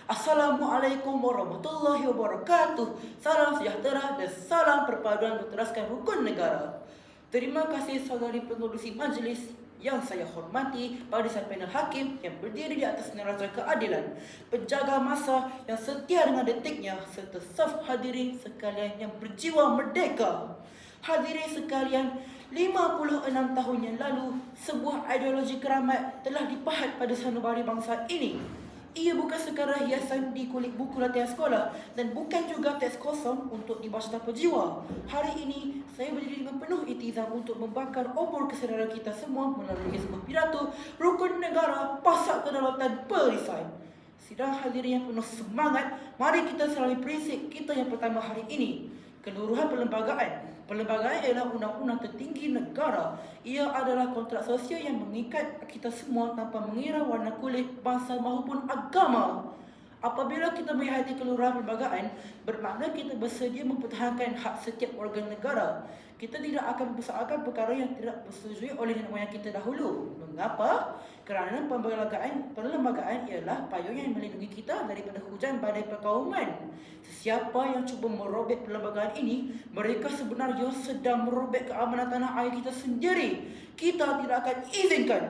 Assalamualaikum warahmatullahi wabarakatuh. Salam sejahtera dan salam perpaduan berteraskan rukun negara. Terima kasih saudari pengerusi majlis yang saya hormati, barisan panel hakim yang berdiri di atas neraca keadilan, penjaga masa yang setia dengan detiknya, serta staf hadirin sekalian yang berjiwa merdeka. Hadirin sekalian, 56 tahun yang lalu, sebuah ideologi keramat telah dipahat pada sanubari bangsa ini. Ia bukan sekadar hiasan di kulit buku latihan sekolah dan bukan juga teks kosong untuk dibaca tanpa jiwa. Hari ini, saya berdiri dengan penuh iktizam untuk membakar obor kesedaran kita semua melalui sebuah pidato rukun negara pasak kedaulatan perisai. Sidang hadirin yang penuh semangat, mari kita selami prinsip kita yang pertama hari ini. Keluruhan perlembagaan. Perlembagaan ialah undang-undang tertinggi negara. Ia adalah kontrak sosial yang mengikat kita semua tanpa mengira warna kulit, bangsa maupun agama. Apabila kita menghayati keluruhan perlembagaan, bermakna kita bersedia mempertahankan hak setiap warga negara. Kita tidak akan mempersoalkan perkara yang tidak disetujui oleh nenek moyang kita dahulu. Mengapa? Kerana perlembagaan ialah payung yang melindungi kita daripada hujan badai perkauman. Sesiapa yang cuba merobek perlembagaan ini, mereka sebenarnya sedang merobek keamanan tanah air kita sendiri. Kita tidak akan izinkan.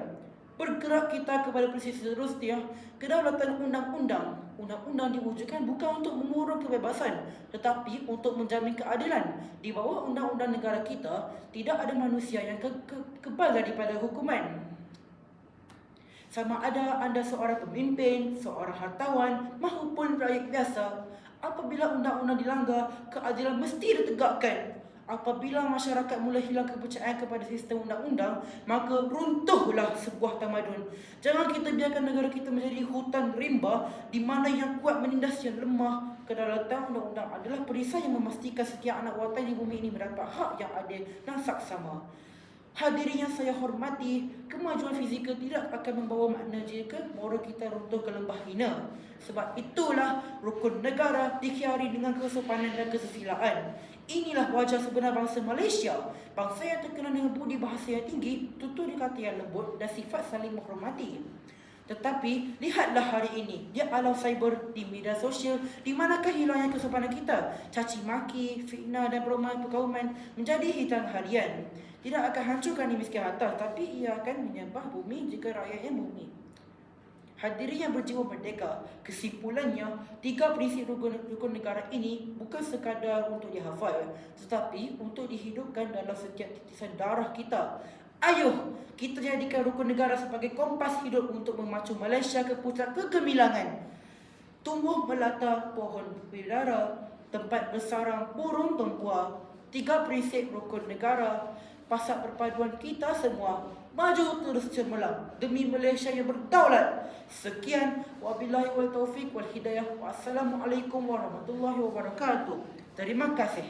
Bergerak kita kepada prinsip seterusnya, kedaulatan undang-undang. Undang-undang diwujudkan bukan untuk mengurung kebebasan, tetapi untuk menjamin keadilan. Di bawah undang-undang negara kita, tidak ada manusia yang kebal daripada hukuman. Sama ada anda seorang pemimpin, seorang hartawan maupun rakyat biasa, apabila undang-undang dilanggar, keadilan mesti ditegakkan. Apabila masyarakat mula hilang kepercayaan kepada sistem undang-undang, maka runtuhlah sebuah tamadun. Jangan kita biarkan negara kita menjadi hutan rimba di mana yang kuat menindas yang lemah. Kedaulatan undang-undang adalah perisai yang memastikan setiap anak watan di bumi ini mendapat hak yang adil dan saksama. Hadirin yang saya hormati, kemajuan fizikal tidak akan membawa makna jika moral kita runtuh ke lembah hina. Sebab itulah rukun negara dikhiari dengan kesopanan dan kesusilaan. Inilah wajah sebenar bangsa Malaysia. Bangsa yang terkenal dengan budi bahasa yang tinggi, tutur kata yang lembut dan sifat saling menghormati. Tetapi, lihatlah hari ini, di alam cyber, di media sosial, di manakah hilangnya kesopanan kita? Caci maki, fitnah dan perumah perkauman menjadi hitam harian. Tidak akan hancurkan di miskin atas, tapi ia akan menyembah bumi jika rakyatnya bumi. Hadirin yang berjiwa merdeka, kesimpulannya, 3 prinsip rukun negara ini bukan sekadar untuk dihafal, tetapi untuk dihidupkan dalam setiap titisan darah kita. Ayuh, kita jadikan rukun negara sebagai kompas hidup untuk memacu Malaysia ke puncak kegemilangan. Tumbuh melata pohon bidara, tempat bersarang burung tempua. 3 prinsip rukun negara, pasak perpaduan kita semua. Maju terus cemerlang demi Malaysia yang berdaulat. Sekian, wabillahi wal taufiq wal hidayah. Wassalamualaikum warahmatullahi wabarakatuh. Terima kasih.